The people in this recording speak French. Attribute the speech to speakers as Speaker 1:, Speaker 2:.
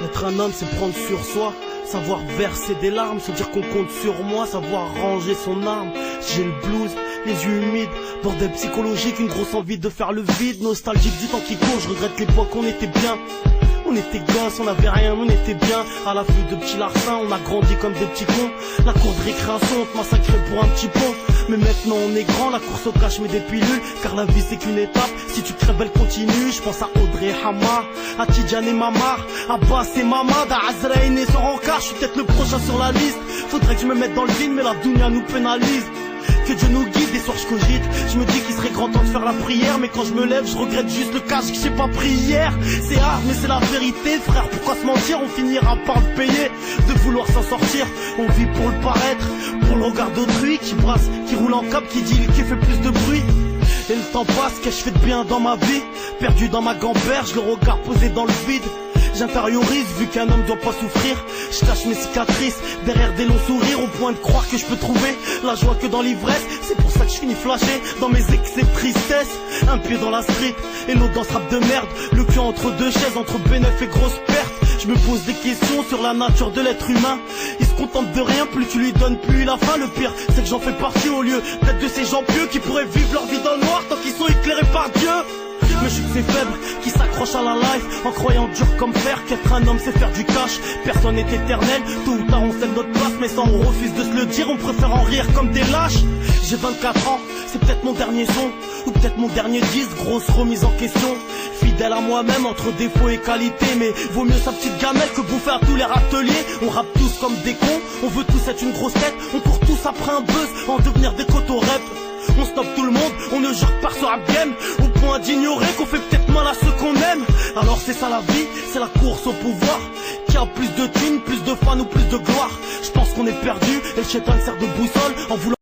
Speaker 1: Être un homme, c'est prendre sur soi, savoir verser des larmes, se dire qu'on compte sur moi, savoir ranger son arme. J'ai le blues, les yeux humides, bordel psychologique, une grosse envie de faire le vide, nostalgique du temps qui court, je regrette l'époque où on était bien. On était gosses, on avait rien, on était bien. À l'affût de petits larcins, on a grandi comme des petits cons. La cour de récréation, on te massacrait pour un petit pont. Mais maintenant on est grand, la course au cash met des pilules. Car la vie c'est qu'une étape, si tu crèves elle continue. Je pense à Audrey Hamar, à Tidjane et Mamar, à Bass et Mamad, à Azraïn et son rencard. Je suis peut-être le prochain sur la liste. Faudrait que je me mette dans le vide, mais la dounia nous pénalise. Que Dieu nous guide, des soirs je cogite. Je me dis qu'il serait grand temps de faire la prière, mais quand je me lève je regrette juste le cash que j'ai pas pris hier. C'est rare mais c'est la vérité frère, pourquoi se mentir? On finira par le payer, de vouloir s'en sortir. On vit pour le paraître, pour le regard d'autrui, qui brasse, qui roule en cap, qui dit qui fait plus de bruit. Et le temps passe, qu'ai-je fait de bien dans ma vie? Perdu dans ma gamberge, le regard posé dans le vide. J'intériorise, vu qu'un homme doit pas souffrir. Je cache mes cicatrices derrière des longs sourires, au point de croire que je peux trouver la joie que dans l'ivresse. C'est pour ça que je finis flashé dans mes excès de tristesse. Un pied dans la street et l'autre dans ce rap de merde. Le cul entre deux chaises, entre bénéf et grosse perte. Je me pose des questions sur la nature de l'être humain. Il se contente de rien, plus tu lui donnes, plus il a faim. Le pire, c'est que j'en fais partie au lieu d'être de ces gens pieux qui pourraient vivre leur vie dans le noir tant qu'ils sont éclairés par Dieu. Mais je suis de ces faibles qui s'accrochent à la life en croyant dur comme fer qu'être un homme c'est faire du cash. Personne n'est éternel, tôt ou tard on cède notre place, mais ça on refuse de se le dire, on préfère en rire comme des lâches. J'ai 24 ans, c'est peut-être mon dernier son, ou peut-être mon dernier disque, grosse remise en question. Fidèle à moi-même entre défauts et qualité, mais vaut mieux sa petite gamelle que bouffer à tous les râteliers. On rappe tous comme des cons, on veut tous être une grosse tête, on court tous après un buzz, en devenir des coto-rep. On stoppe tout le monde, on ne jure par ce rap game, au point d'ignorer qu'on fait peut-être mal à ceux qu'on aime. Alors c'est ça la vie, c'est la course au pouvoir. Qui a plus de thunes, plus de fans ou plus de gloire? Je pense qu'on est perdu et le chétan sert de boussole en voulant